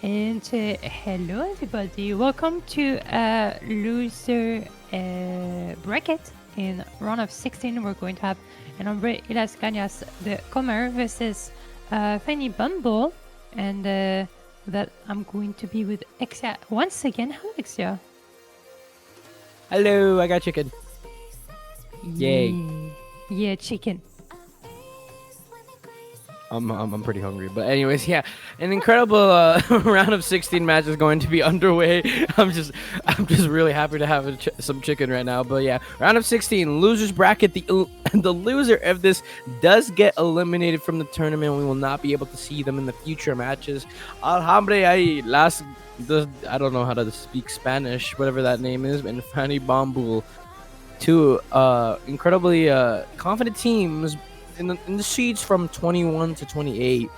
And hello, everybody. Welcome to a loser bracket. In round of 16, we're going to have an hambre y las ganas the comer versus fajny bambule. And that I'm going to be with Exia once again. Hello, Exia. Hello, I got chicken. Yay. Yeah, chicken. I'm pretty hungry, but anyways, yeah, an incredible round of 16 match is going to be underway. I'm just really happy to have some chicken right now. But yeah, round of 16, losers bracket. The loser of this does get eliminated from the tournament. We will not be able to see them in the future matches. Al hambre ahí I don't know how to speak Spanish, whatever that name is, and fajny bambule, two incredibly confident teams in the seeds from 21 to 28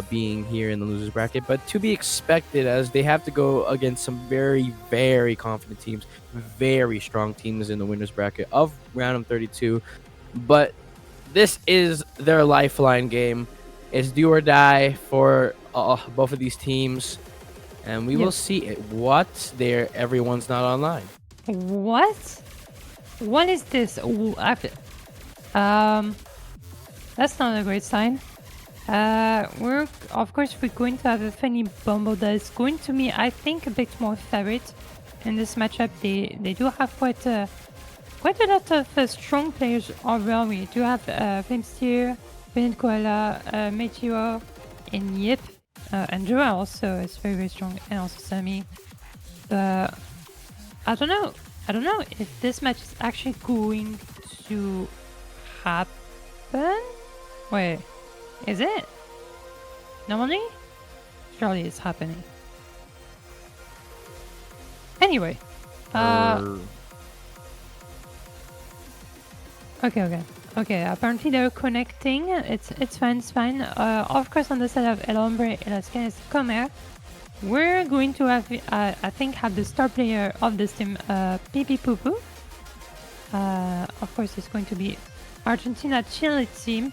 being here in the losers bracket, but to be expected as they have to go against some very, very confident teams, very strong teams in the winners bracket of round of 32. But this is their lifeline game. It's do or die for both of these teams, and we will see what everyone's not online. What? What is this? That's not a great sign. We're going to have a fajny bumble that is going to be, I think, a bit more favorite in this matchup. They do have quite a lot of strong players overall. We do have Flamesteer, Koala, Meteor, and Yip, and Joa also is very, very strong, and also Sammy. But I don't know if this match is actually going to happen. Wait, is it? Normally? Surely it's happening. Anyway. Okay, apparently they're connecting. It's fine. Of course, on the side of El Hombre y las Ganas Comer, we're going to have, I think, have the star player of this team, Pipi Pupu. Of course, it's going to be Argentina-Chile team.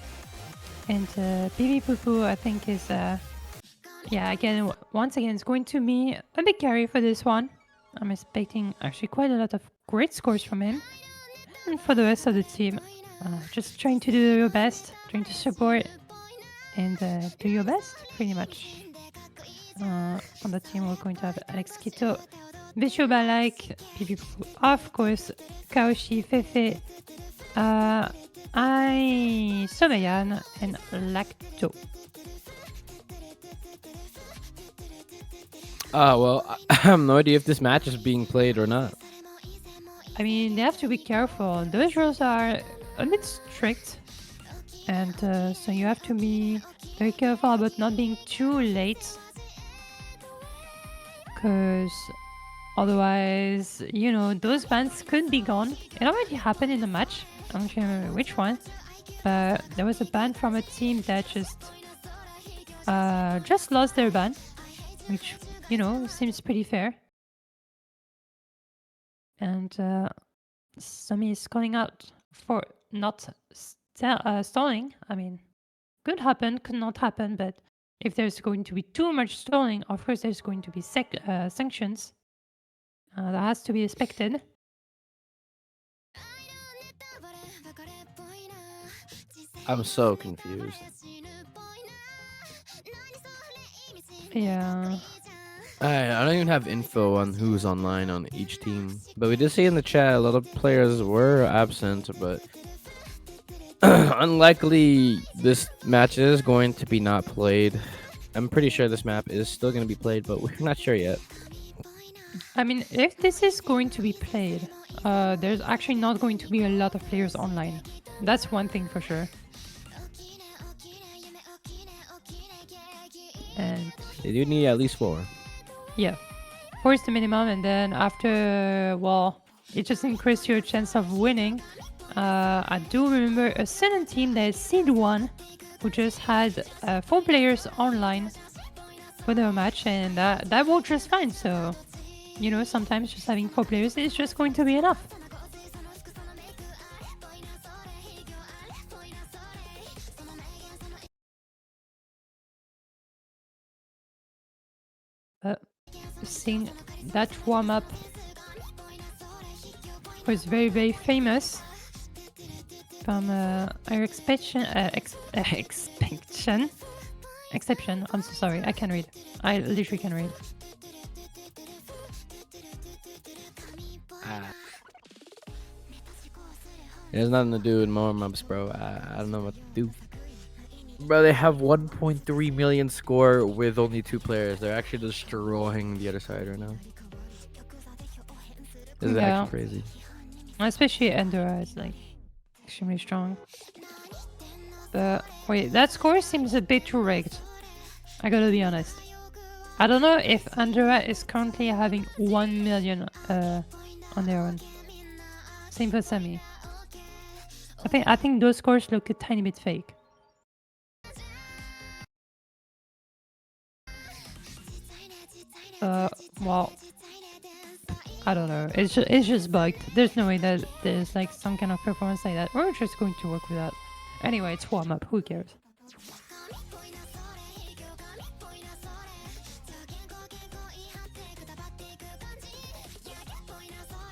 And Pipi Pupu, I think, is, once again, it's going to be a big carry for this one. I'm expecting actually quite a lot of great scores from him. And for the rest of the team, just trying to do your best, trying to support and do your best, pretty much. On the team, we're going to have Alex Quito, Bicho Balak, Pipi Pupu, of course, Kaoshi, Fefe, Someyan, and Lacto. Well, I have no idea if this match is being played or not. I mean, they have to be careful. Those rules are a bit strict. And so you have to be very careful about not being too late. Because otherwise, those bans could be gone. It already happened in the match. I don't remember which one. But there was a ban from a team that just lost their ban. Which, seems pretty fair. And Sami is calling out for not stalling. I mean, could happen, could not happen, but if there's going to be too much stalling, of course there's going to be sanctions. That has to be expected. I'm so confused. Yeah. I don't even have info on who's online on each team, but we did see in the chat a lot of players were absent, but unlikely this match is going to be not played. I'm pretty sure this map is still going to be played, but we're not sure yet. I mean, if this is going to be played, there's actually not going to be a lot of players online. That's one thing for sure. And you do need at least 4. Yeah, 4 is the minimum, and then after, it just increases your chance of winning. I do remember a certain team that is Seed 1 who just had 4 players online for their match, and that worked just fine. So, sometimes just having 4 players is just going to be enough. seen that warm-up was very, very famous from our exception. I'm so sorry, I can read. I literally can read. It has nothing to do with warm-ups, bro. I don't know what to do. Bro, they have 1.3 million score with only 2 players. They're actually destroying the other side right now. This is actually crazy. Especially Endora is like extremely strong. But wait, that score seems a bit too rigged. I gotta be honest. I don't know if Endora is currently having 1 million on their own. Same for Semi. I think those scores look a tiny bit fake. Well, I don't know. It's just bugged. There's no way that there's like some kind of performance like that. We're just going to work with that. Anyway, it's warm up. Who cares?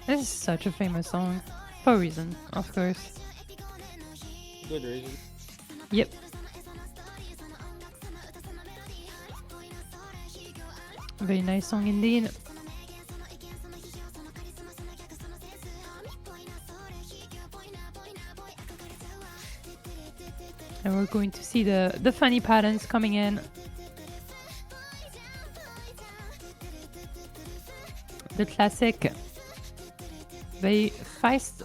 This is such a famous song. For a reason, of course. Good reason. Yep. Very nice song indeed. And we're going to see the funny patterns coming in. The classic, very fast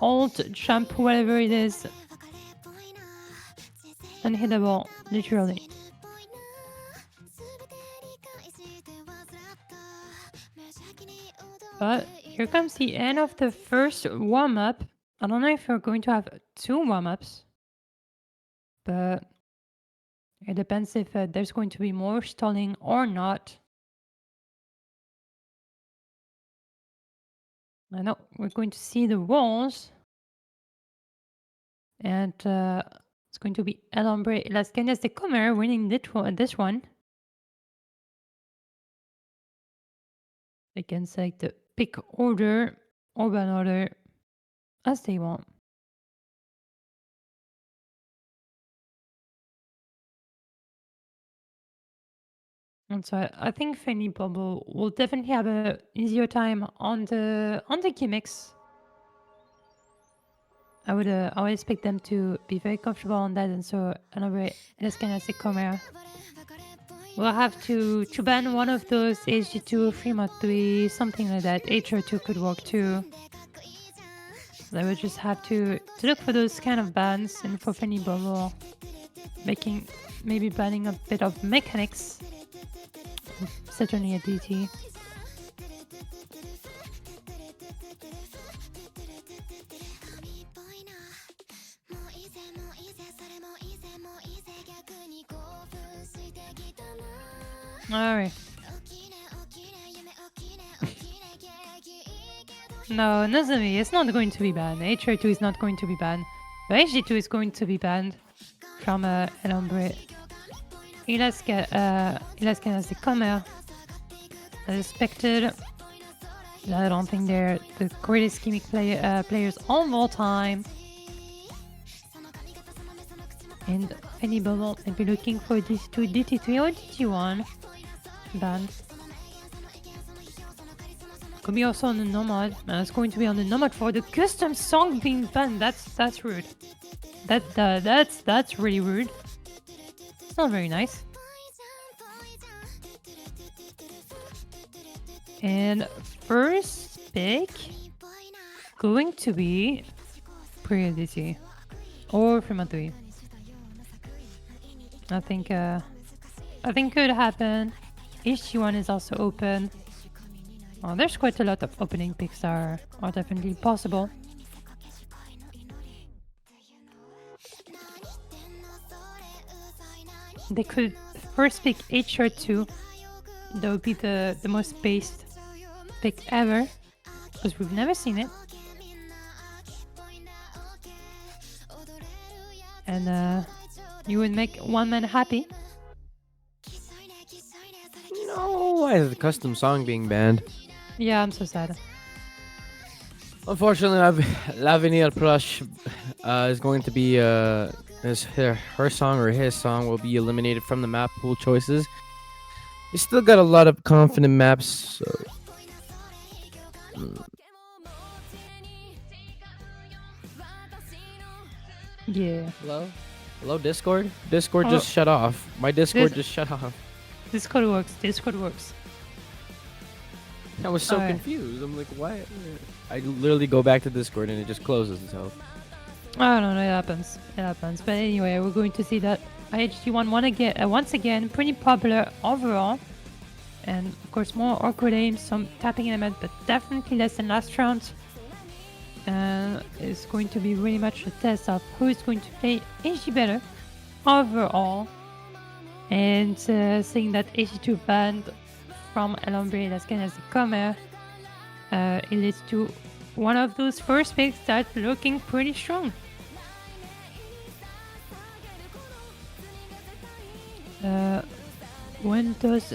alt jump, whatever it is. Unhittable, literally. But here comes the end of the first warm-up. I don't know if we're going to have 2 warm-ups. But it depends if there's going to be more stalling or not. I know we're going to see the walls. And it's going to be el hombre y las ganas de comer winning this one. Against like the pick order or ban order as they want. And so I think Fanny Bubble will definitely have a easier time on the gimmicks. I would expect them to be very comfortable on that, and so another las ganas de comer. We'll have to ban one of those HG2, Fremont 3, something like that. HR2 could work too. I would just have to look for those kind of bans, and for Fanny Bubble, maybe banning a bit of mechanics. Certainly a DT. Alright. No, Nazami, it's not going to be banned. HR2 is not going to be banned. But HG2 is going to be banned from El Hombre. Y las ganas de comer. As expected. I don't think they're the greatest gimmick players of all time. And Fanny Bubble may be looking for these 2 DT3 or DT1 ban. Could be also on the Nomad. It's going to be on the Nomad for the custom song being banned. That's rude. That's really rude. It's not very nice. And first pick going to be Priority or Fremont 3. I think could happen. HG1 is also open. Oh, there's quite a lot of opening picks are definitely possible. They could first pick HR2. That would be the most based pick ever, because we've never seen it. And you would make one man happy. No, why is the custom song being banned? Yeah, I'm so sad. Unfortunately, L'Avenir Proche is going to be her song or his song will be eliminated from the map pool choices. You still got a lot of confident maps. So, Yeah. hello, Discord. Discord just shut off. My Discord just shut off. Discord works. Discord works. I was so confused. I'm like, why? I literally go back to Discord and it just closes itself. I don't know. It happens. It happens. But anyway, we're going to see that IHG1 once again pretty popular overall, and of course more awkward aims, some tapping element, but definitely less than last round. It's going to be really much a test of who is going to play HG better overall. And seeing that HG2 banned from El Hombre Las Ganas de Comer, it leads to one of those first picks that looking pretty strong. When does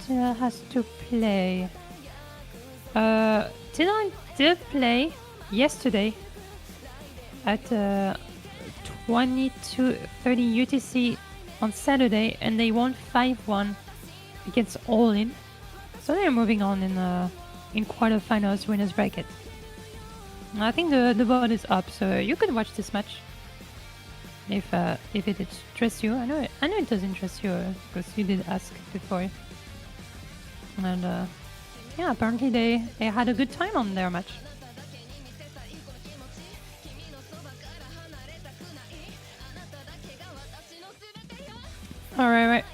Tina has to play? Tina did play yesterday at 22:30 UTC on Saturday, and they won 5-1 against All In. So they're moving on in quarterfinals winners bracket. I think the board is up, so you can watch this match if it interests you. I know it does interest you because you did ask before. And yeah, apparently they had a good time on their match. Alright.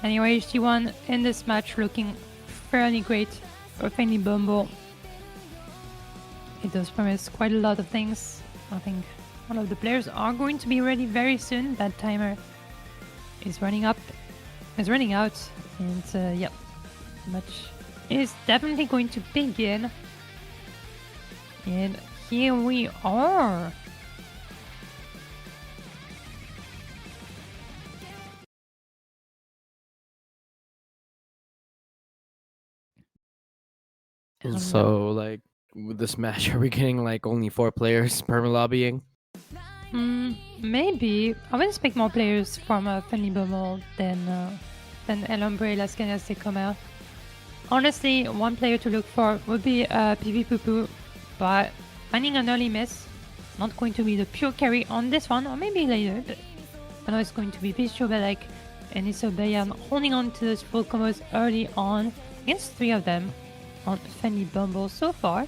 Anyway, HT1 in this match looking fairly great for fajny bambule. It does promise quite a lot of things. I think one of the players are going to be ready very soon. That timer is running out, and yep, the match is definitely going to begin. And here we are. So, like, with this match, are we getting like only 4 players perma lobbying? Maybe. I would expect more players from fajny bambule than El Hombre Las Ganas de Comer. Honestly, one player to look for would be PV Poo, but finding an early miss is not going to be the pure carry on this one, or maybe later, but I know it's going to be Bishobelek and Isobayan holding on to those full combos early on against 3 of them on fajny bambule so far.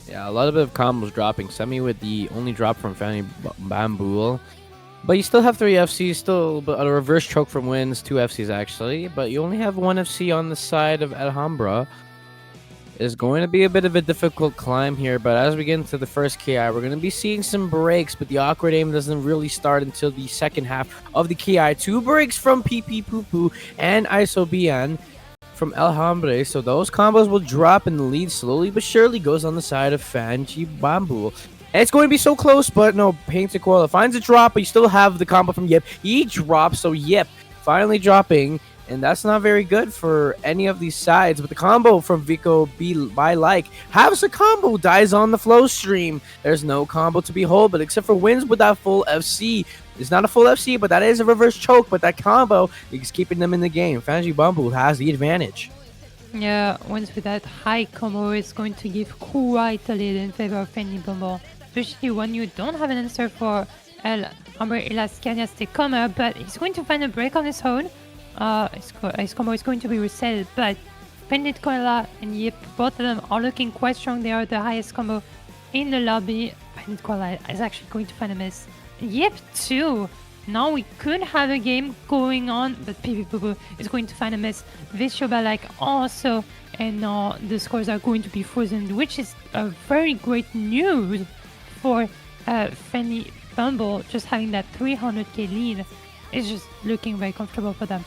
Yeah, a lot of combos dropping. Semi with the only drop from fajny bambule. But you still have 3 FCs, still a reverse choke from wins, 2 FCs actually. But you only have 1 FC on the side of Alhambra. It's going to be a bit of a difficult climb here, but as we get into the first KI, we're going to be seeing some breaks, but the awkward aim doesn't really start until the second half of the KI. 2 breaks from PP Poo and Isobian from El Hambre, so those combos will drop, and the lead slowly but surely goes on the side of fajny bambule. And it's going to be so close, but no, Painted Koala finds a drop, but you still have the combo from Yip. He drops, so Yip finally dropping, and that's not very good for any of these sides. But the combo from Vico by Like has a combo, dies on the flow stream. There's no combo to behold, but except for wins with that full FC. It's not a full FC, but that is a reverse choke. But that combo is keeping them in the game. fajny bambule has the advantage. Yeah, wins with that high combo is going to give quite a lead in favor of fajny bambule, especially when you don't have an answer for El Hombre Las Ganas de Comer, but he's going to find a break on his own. His combo is going to be reset, but Painted Koala and Yip, both of them are looking quite strong. They are the highest combo in the lobby. Painted Koala is actually going to find a miss. Yip too. Now we could have a game going on, but PV Poo is going to find a miss. Vishobalak also, and the scores are going to be frozen, which is a very great news for fajny bambule. Just having that 300k lead is just looking very comfortable for them.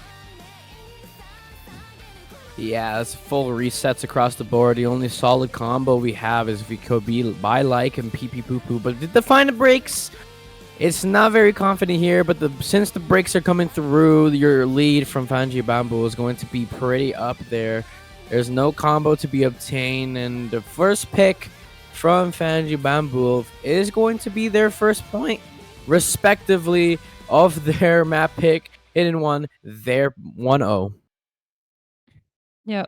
Yeah, it's full resets across the board. The only solid combo we have is Vico by Like and PP Poo, but did the find the breaks? It's not very confident here, but since the breaks are coming through, your lead from Fanji Bamboo is going to be pretty up there. There's no combo to be obtained, and the first pick from Fanji Bamboo is going to be their first point, respectively, of their map pick. Hidden one, their 1-0. Yeah.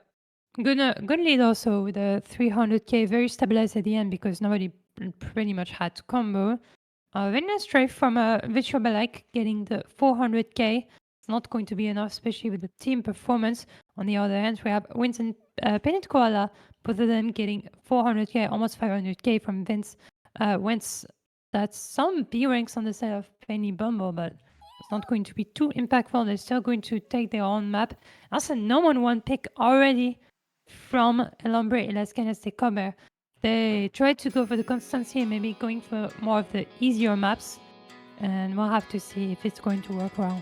Good lead also with a 300k, very stabilized at the end because nobody pretty much had to combo. Very nice try from Virtual Balak getting the 400k. It's not going to be enough, especially with the team performance. On the other hand, we have Vince and Painted Koala, both of them getting 400k, almost 500k from Vince. Wentz, that's some B ranks on the side of Penny Bumble, but it's not going to be too impactful. They're still going to take their own map. Also, no one pick already from El Hombre y las Ganas de Comer. They tried to go for the consistency and maybe going for more of the easier maps, and we'll have to see if it's going to work well.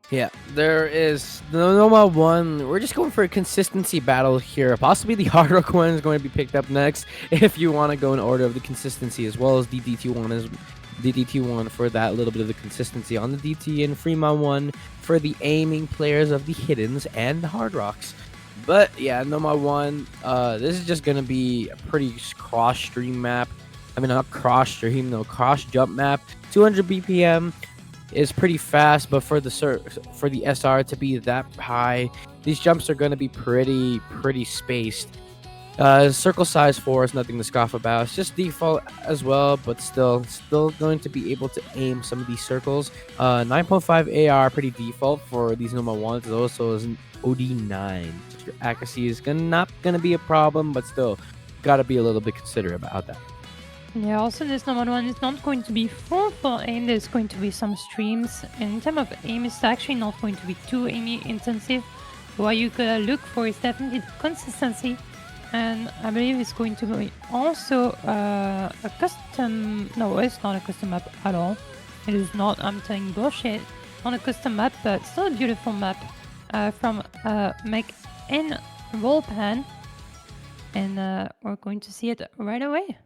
Yeah, there is the normal one. We're just going for a consistency battle here. Possibly the hard rock one is going to be picked up next if you want to go in order of the consistency, as well as the DT one is DDT one for that little bit of the consistency on the DT, and Fremont one for the aiming players of the hiddens and the hard rocks. But yeah, Noma one. This is just gonna be a pretty cross stream map. I mean, not cross stream, no, cross jump map. 200 BPM is pretty fast, but for the SR to be that high, these jumps are going to be pretty spaced. Circle size 4 is nothing to scoff about. It's just default as well, but still going to be able to aim some of these circles. 9.5 AR pretty default for these Noma 1s. It also is an OD9. So your accuracy is not gonna be a problem, but still gotta be a little bit considerate about that. Yeah, also this number one is not going to be full aim. There's going to be some streams, and in terms of aim, it's actually not going to be too aiming intensive. What you gotta look for is definitely the consistency, and I believe it's going to be also a custom. No, it's not a custom map at all. It is not. I'm telling bullshit. Not a custom map, but still a beautiful map from Mech and Rollpan, and we're going to see it right away.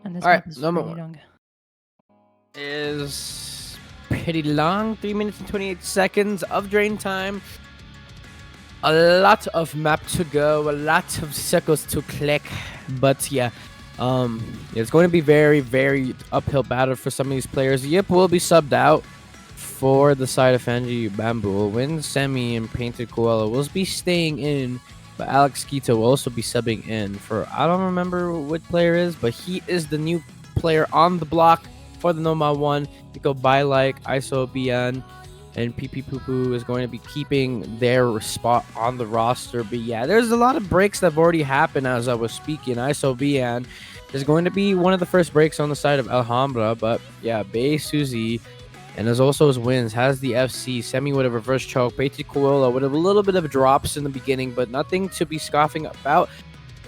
And this All right, map is number pretty one long. Is pretty long, 3 minutes and 28 seconds of drain time. A lot of map to go, a lot of circles to click, but yeah, it's going to be very uphill battle for some of these players. Yip will be subbed out for the side of Fanji Bamboo. Win Semi and Painted Koala will be staying in, but Alex Quito will also be subbing in for, I don't remember what player is, but he is the new player on the block for the Noma 1. Nico Like, ISO BN, and PP Poo is going to be keeping their spot on the roster. But yeah, there's a lot of breaks that have already happened as I was speaking. ISO BN is going to be one of the first breaks on the side of Alhambra, but yeah, Bay Suzy, and as also his wins, has the FC. Semi with a reverse choke. Painted Koala with a little bit of drops in the beginning, but nothing to be scoffing about.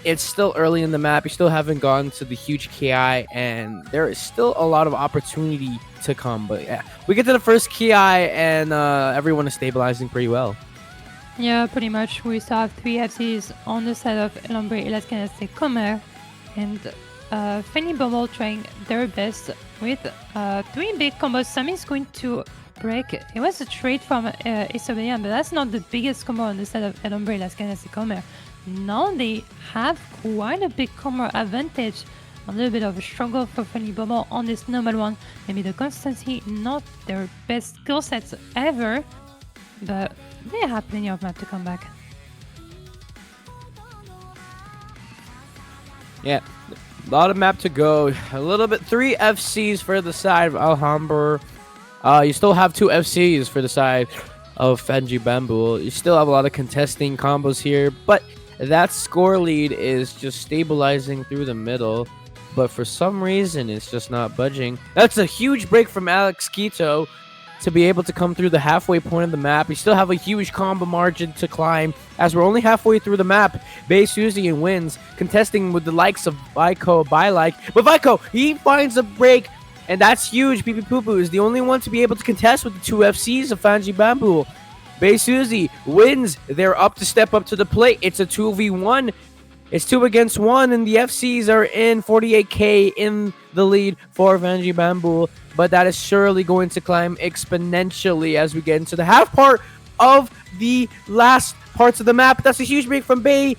It's still early in the map. You still haven't gone to the huge KI, and there is still a lot of opportunity to come. But yeah, we get to the first KI, and everyone is stabilizing pretty well. Yeah, pretty much. We still have 3 FCs on the side of El Hombre y las Ganas de Comer, and Fanny Bumble trying their best with 3 big combos. Sami is going to break. It was a trade from Isobelian, but that's not the biggest combo on the side of El Hombre y las Ganas de Comer. Now they have quite a big combo advantage. A little bit of a struggle for Fanny Bumble on this normal one. Maybe the consistency, not their best skill sets ever, but they have plenty of map to come back. Yeah, a lot of map to go. A little bit, 3 FCs for the side of Alhambra. You still have 2 FCs for the side of Fanji Bamboo. You still have a lot of contesting combos here, but that score lead is just stabilizing through the middle. But for some reason, it's just not budging. That's a huge break from Alex Quito. to be able to come through the halfway point of the map. We still have a huge combo margin to climb as we're only halfway through the map. Bay Suzy and wins, contesting with the likes of Vico, but Vico, he finds a break, and that's huge. Pee Pee Poo Poo is the only one to be able to contest with the two FCs of Fajny Bambule. Bay Suzy wins. They're up to step up to the plate. It's a 2v1. It's 2 against 1, and the FCs are in 48k in the lead for Fajny Bambule. But that is surely going to climb exponentially as we get into the half part of the last parts of the map. That's a huge break from Bay.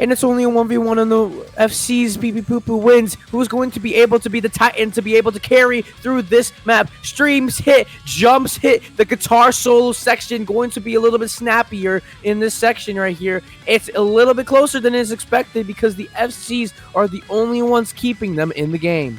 And it's only a 1v1 on the FC's. Pee Pee Poo Poo wins. Who's going to be able to be the Titan to be able to carry through this map? Streams hit, jumps hit. The guitar solo section going to be a little bit snappier in this section right here. It's a little bit closer than is expected because the FC's are the only ones keeping them in the game.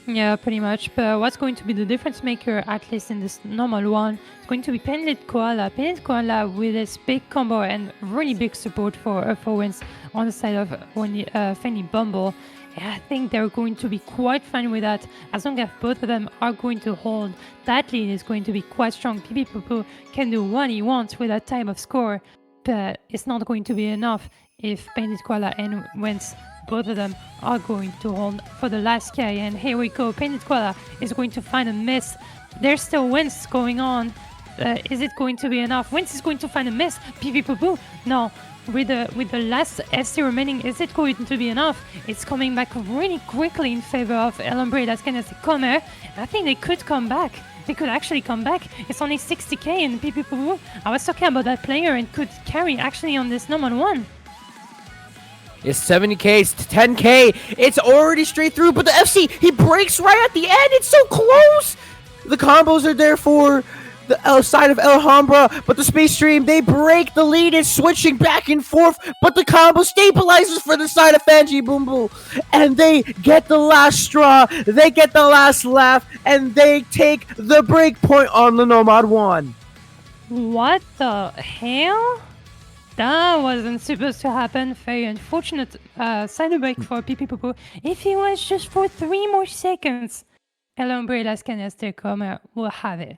Yeah, pretty much. But what's going to be the difference maker, at least in this normal one, is going to be Painted Koala. Painted Koala with its big combo and really big support for wins on the side of Fajny Bambule. And I think they're going to be quite fine with that. As long as both of them are going to hold, that lead is going to be quite strong. Pee Pee Poo Poo can do what he wants with that type of score, but it's not going to be enough if Painted Koala and wins. Both of them are going to hold for the last K, and here we go. Painted Koala is going to find a miss. There's still wins going on. Is it going to be enough? Wins is going to find a miss. Pee Pee Poo Poo, no. With the last FC remaining, is it going to be enough? It's coming back really quickly in favor of El Hombre Las Ganas de Comer. I think they could come back. They could actually come back. It's only 60k in Pee Pee Poo Poo. I was talking about that player and could carry actually on this normal one. It's 70k, it's 10k. It's already straight through, but the FC, he breaks right at the end. It's so close. The combos are there for the side of El Hambre, but the Space Stream, they break the lead. It's switching back and forth, but the combo stabilizes for the side of Fajny Bambule, and they get the last straw. They get the last laugh, and they take the break point on the Nomad 1. What the hell? That wasn't supposed to happen. Very unfortunate side break for Pee Pee Poo Poo. If it was just for 3 more seconds, El Hombre Las Ganas de Comer will have it.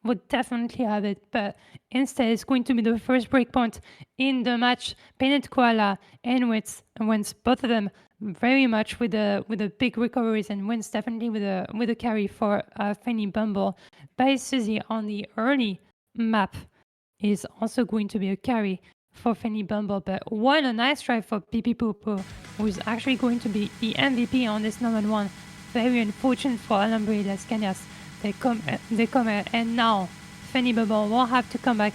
Would definitely have it, but instead it's going to be the first breakpoint in the match. Painted Koala and wins both of them very much with the big recoveries, and wins definitely with a carry for Fajny Bambule. Bay Suzy on the early map is also going to be a carry for Fajny Bambule, but what a nice try for Pee Pee Poo Poo, who's actually going to be the MVP on this number 1. Very unfortunate for El Hombre Las Ganas. They come and now Fajny Bambule will have to come back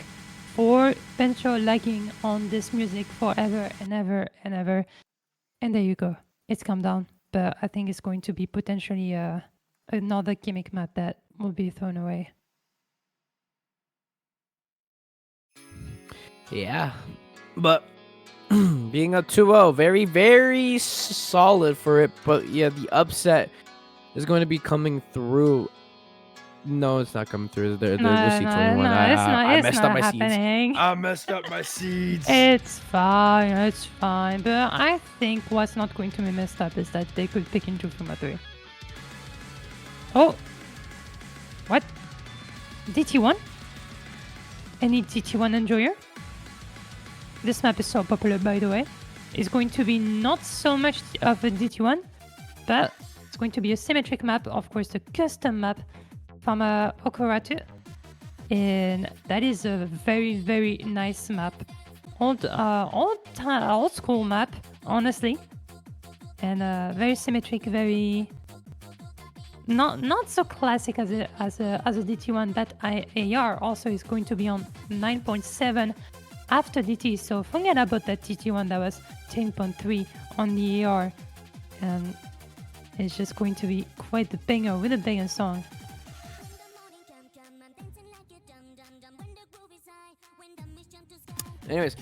for Bencho lagging on this music forever and ever and ever. And there you go. It's come down, but I think it's going to be potentially another gimmick map that will be thrown away. Yeah, but being a 2-0, very, very solid for it. But yeah, the upset is going to be coming through. No, it's not coming through. They're No, C21. I messed up my seeds. I messed up my seeds. It's fine. But I think what's not going to be messed up is that they could pick into from a 3. Oh, what? DT1? Any DT1 enjoyer? This map is so popular, by the way. It's going to be not so much of a DT1, but it's going to be a symmetric map, of course, the custom map from Okoratu. And that is a very, very nice map. Old school map, honestly. And very symmetric, very... Not so classic as a DT1. That AR also is going to be on 9.7 after DT, so forget about that DT1 that was 10.3 on the AR, and it's just going to be quite the banger with a banger song. Anyways,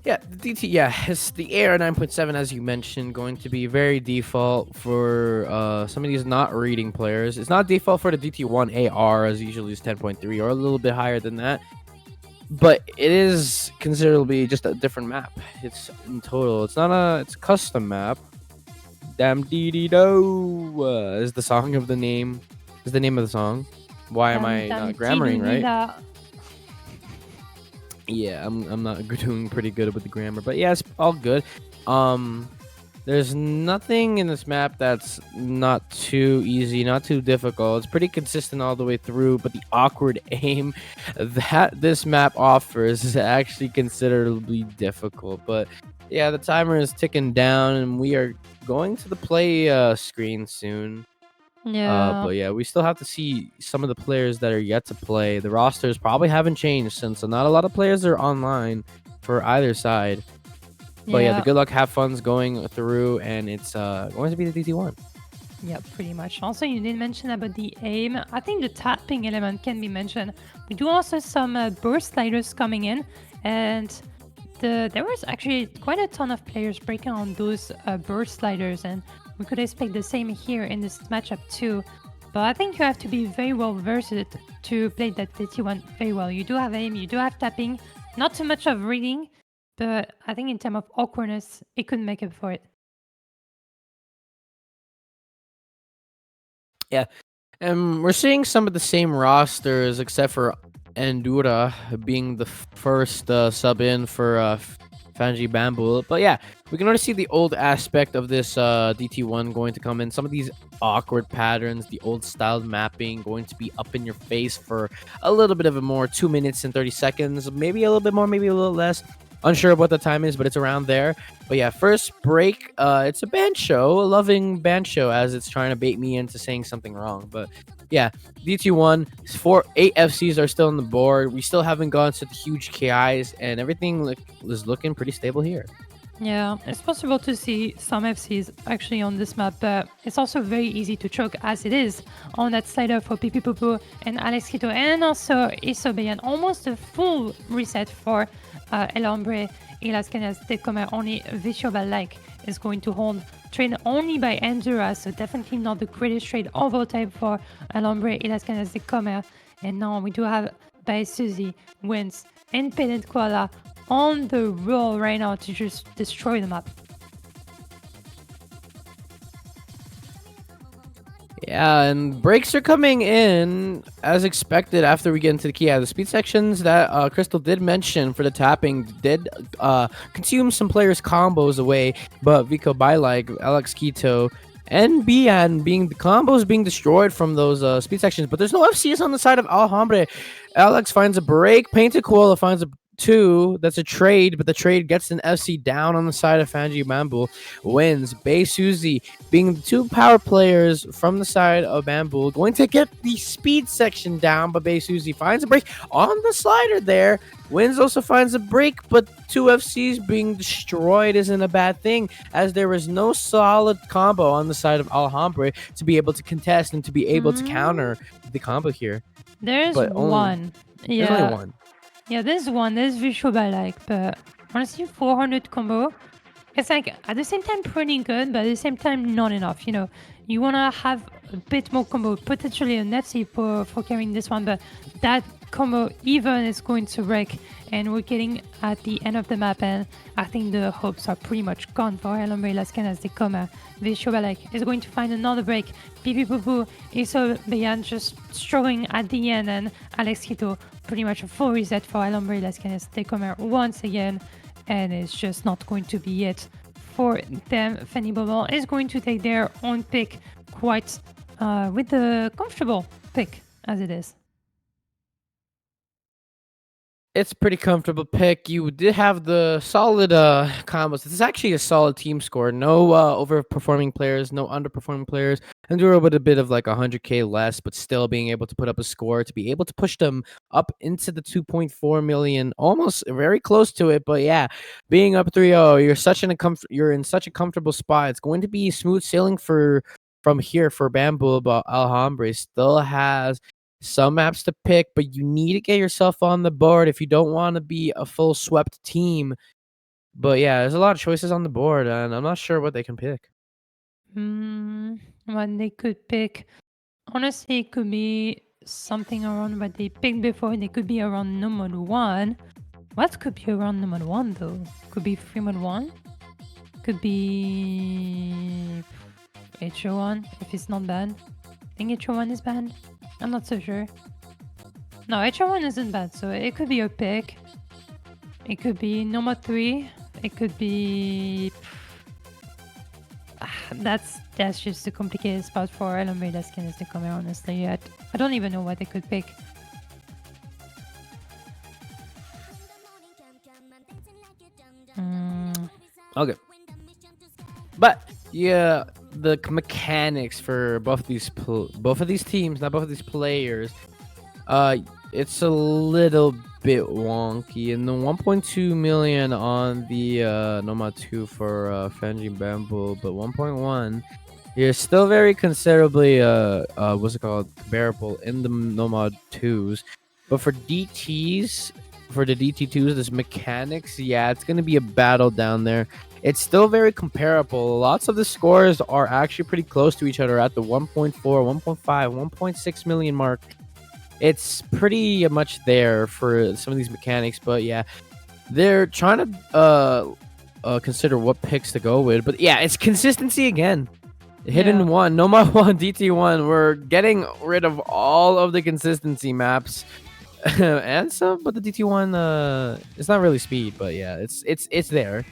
yeah, the DT, yeah, it's the AR 9.7, as you mentioned, going to be very default for some of these not reading players. It's not default for the DT1 AR, as usually is 10.3 or a little bit higher than that. But it is considerably just a different map. It's in total. It's not it's a custom map. Damn dee dee do is the name of the song. Why am Dam I dam not grammaring right? tidulila. Yeah, I'm not doing pretty good with the grammar, but yeah, it's all good. Um, there's nothing in this map that's not too easy, not too difficult. It's pretty consistent all the way through, but the awkward aim that this map offers is actually considerably difficult. But yeah, the timer is ticking down, and we are going to the play screen soon. Yeah. But yeah, we still have to see some of the players that are yet to play. The rosters probably haven't changed since not a lot of players are online for either side. But yeah, the Yeah. good luck, have fun's going through, and it's going to be the DT1. Yeah, pretty much. Also, you did mention about the aim. I think the tapping element can be mentioned. We do also some burst sliders coming in, and there was actually quite a ton of players breaking on those burst sliders, and we could expect the same here in this matchup too. But I think you have to be very well versed to play that DT1 very well. You do have aim, you do have tapping, not too much of reading, but I think in terms of awkwardness, it could make up for it. Yeah, and we're seeing some of the same rosters, except for Endura being the first sub in for Fanji Bambule. But yeah, we can already see the old aspect of this DT1 going to come in. Some of these awkward patterns, the old styled mapping going to be up in your face for a little bit of a more 2 minutes and 30 seconds, maybe a little bit more, maybe a little less. Unsure of what the time is, but it's around there. But yeah, first break. It's a band show, a loving band show, as it's trying to bait me into saying something wrong. But yeah, DT1, 8 FCs are still on the board. We still haven't gone to the huge KIs, and everything is looking pretty stable here. Yeah, it's possible to see some FCs actually on this map, but it's also very easy to choke as it is on that slider for Pipi Popo and Alex Quito, and also Isobeyan. Almost a full reset for El Hombre y las Canas de Comer. Only Vishoba is going to hold, trained only by Endura, so definitely not the greatest trade of all time for El Hombre y las Canas de Comer. And now we do have by Suzy, Wins, and Pedant Koala on the roll right now to just destroy the map. Yeah, and breaks are coming in as expected after we get into the key. Yeah, the speed sections that Crystal did mention for the tapping did consume some players' combos away, but Vico Bylike, Alex Quito, and Bian being the combos being destroyed from those speed sections. But there's no FCs on the side of Alhambre. Alex finds a break. Painted Koala finds a 2. That's a trade, but the trade gets an FC down on the side of Fanji Bamboo. Wins. Bay Suzy being the 2 power players from the side of Bamboo, going to get the speed section down, but Bay Suzy finds a break on the slider there. Wins also finds a break, but 2 FCs being destroyed isn't a bad thing, as there was no solid combo on the side of Alhambra to be able to contest and to be able to counter the combo here. There's But one. There's Yeah. only one. Yeah, there's one. There's Vishoba but honestly, 400 combo. It's like at the same time pretty good, but at the same time not enough. You know, you wanna have a bit more combo, potentially an FC for carrying this one, but that combo even is going to wreck, and we're getting at the end of the map, and I think the hopes are pretty much gone for El Hombre y las Canas de Comer. Vishoba is going to find another break. Pipi Pupu is Beyan just struggling at the end, and Alex Quito pretty much a full reset for El Hombre y las Canas de Comer once again, and it's just not going to be it for them. Fanny Bubble is going to take their own pick quite with the comfortable pick as it is. It's a pretty comfortable pick. You did have the solid combos. This is actually a solid team score. No overperforming players, no underperforming players. Enduro with a bit of like 100k less, but still being able to put up a score to be able to push them up into the 2.4 million, almost very close to it. But yeah, being up 3-0, you're in such a comfortable spot. It's going to be smooth sailing from here for Bamboo, but Alhambra still has some maps to pick, but you need to get yourself on the board if you don't want to be a full swept team. But yeah, there's a lot of choices on the board, and I'm not sure what they can pick. What they could pick, honestly, it could be something around what they picked before. They could be around number 1. What could be around number 1 though? Could be 3-1. Could be HO1 if it's not banned. I think HO1 is banned. I'm not so sure. No, HO1 isn't bad, so it could be your pick. It could be Noma 3. It could be... That's just a complicated spot for El Hombre y las Ganas de Comer, honestly. I don't even know what they could pick. Okay. But yeah, the mechanics for both of these teams, not both of these players, it's a little bit wonky. And the 1.2 million on the Nomad 2 for fajny bambule, but 1.1 is still very considerably what's it called, comparable in the Nomad 2s. But for DTs, for the DT2s, this mechanics, yeah, it's gonna be a battle down there. It's still very comparable. Lots of the scores are actually pretty close to each other at the 1.4, 1.5, 1.6 million mark. It's pretty much there for some of these mechanics, but yeah, they're trying to consider what picks to go with. But yeah, it's consistency again. Hidden one, Noma 1, DT1. We're getting rid of all of the consistency maps. And some, but the DT1 it's not really speed, but yeah, it's there.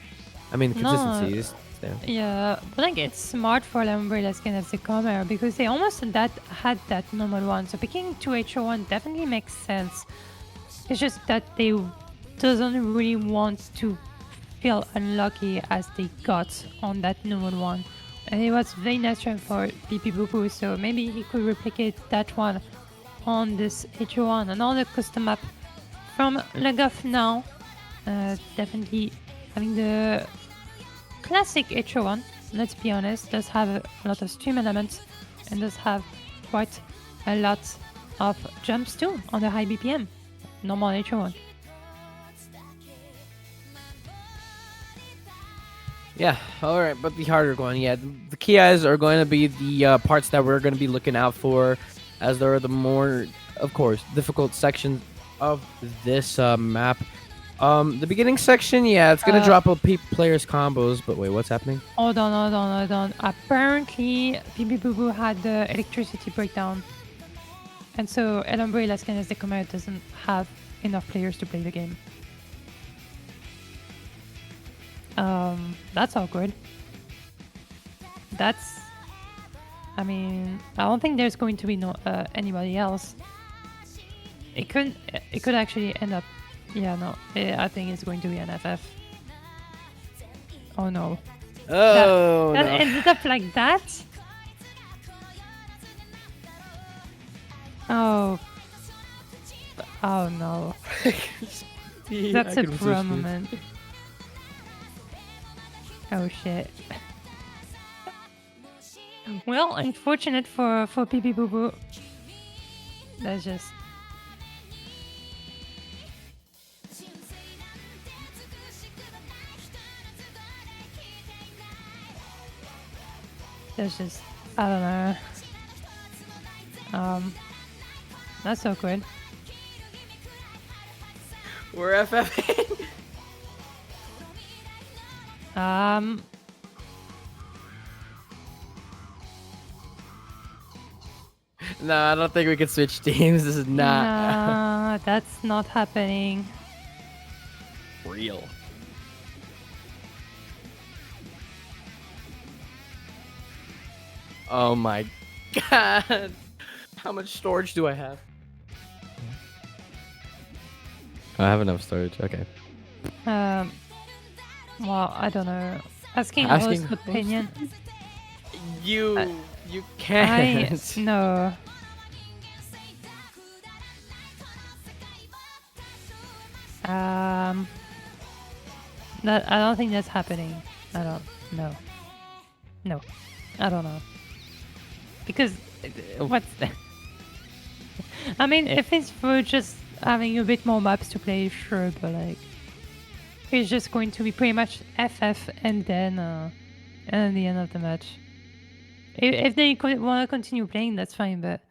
I mean, consistency is there. Yeah, but like it's smart for the Umbrellas kind of the camera because they almost had that normal one. So picking 2HO1 definitely makes sense. It's just that they doesn't really want to feel unlucky as they got on that normal one. And it was very natural for PP Boo Boo, so maybe he could replicate that one on this HO1. Another custom map from Legoff now. Definitely having the classic HO1, let's be honest, does have a lot of stream elements and does have quite a lot of jumps too on the high BPM. Normal HO1. Yeah, alright, but the harder one, yeah. The key eyes are going to be the parts that we're going to be looking out for, as there are the more, of course, difficult sections of this map. The beginning section, yeah, it's gonna drop a players combos, but wait, what's happening? Hold on. Apparently, PB Boo Boo had the electricity breakdown. And so El Hombre y las Ganas de Comer doesn't have enough players to play the game. That's awkward. I mean, I don't think there's going to be anybody else. It could actually end up. Yeah, no, I think it's going to be an FF. Oh no. Oh, that no. ended up like that? Oh. Oh no. That's a pro moment. Oh shit. Well, unfortunate for PP Boo Boo. That's just... I don't know. That's awkward. We're FFing. No, I don't think we can switch teams. This is not. Nah, that's not happening. Real. Oh my god. How much storage do I have? I have enough storage. Okay. Well, I don't know. Asking host opinion. You can't. No. I don't think that's happening. I don't know. No. I don't know. Because what's that? I mean, if it's for just having a bit more maps to play, sure, but like it's just going to be pretty much FF and then the end of the match. If they want to continue playing, that's fine, but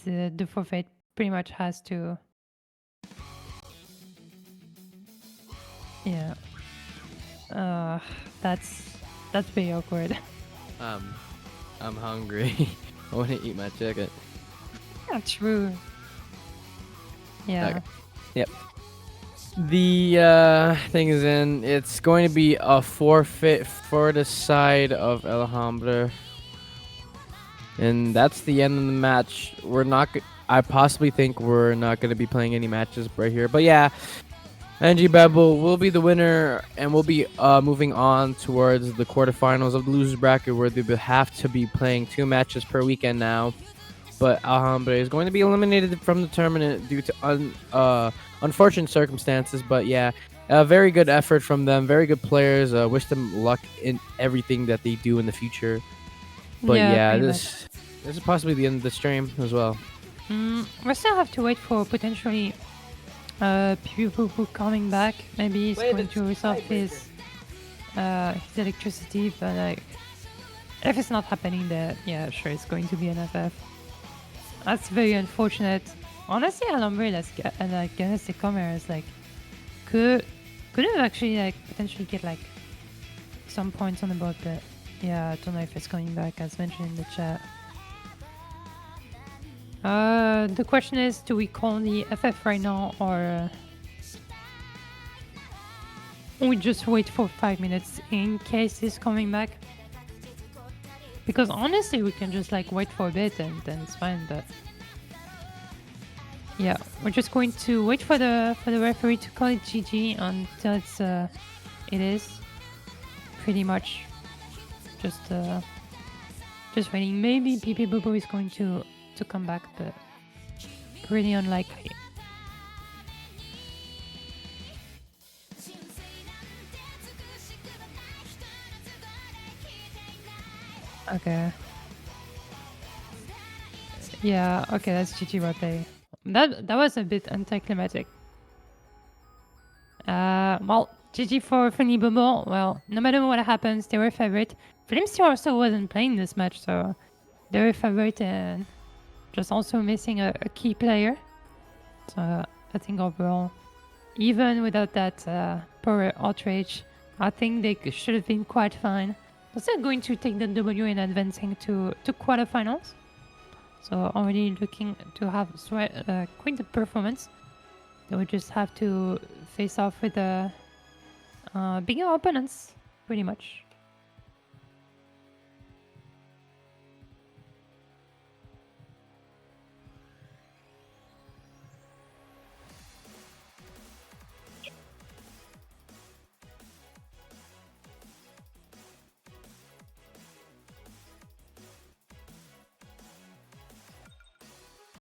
the forfeit pretty much has to. Yeah. That's pretty awkward. I'm hungry. I want to eat my chicken. Yeah, true. Yeah. Okay. Yep. The thing is in. It's going to be a forfeit for the side of El Hambre. And that's the end of the match. We're not. I possibly think we're not going to be playing any matches right here. But yeah, NG Bebel will be the winner, and we'll be moving on towards the quarterfinals of the losers bracket, where they will have to be playing 2 matches per weekend now. But Alhambra is going to be eliminated from the tournament due to unfortunate circumstances. But yeah, a very good effort from them. Very good players. Wish them luck in everything that they do in the future. But Yeah, yeah, pretty much. this is possibly the end of the stream as well. We still have to wait for potentially people who coming back. Maybe he's going to resolve his electricity, but like if it's not happening, then yeah, sure, it's going to be an FF. That's very unfortunate. Honestly, Alhambra and like Ganas the Commerce like could have actually like potentially get like some points on the board, but yeah, I don't know if it's coming back as mentioned in the chat. The question is, do we call the FF right now or we just wait for 5 minutes in case he's coming back? Because honestly, we can just like wait for a bit and then it's fine. But yeah, we're just going to wait for the referee to call it GG until it is pretty much just waiting. Maybe PP Bobo is going to come back, but pretty unlikely. Okay. Yeah, okay, that's GG Rote. That was a bit anticlimactic. Well, GG for Funny Bobo. Well, no matter what happens, they were favorite. Flimsy also wasn't playing this match, so they were favorite and just also missing a key player. So I think overall, even without that poor outrage, I think they should have been quite fine. So they're going to take the W and advancing to quarterfinals. So already looking to have quite the performance. They would just have to face off with the bigger opponents, pretty much.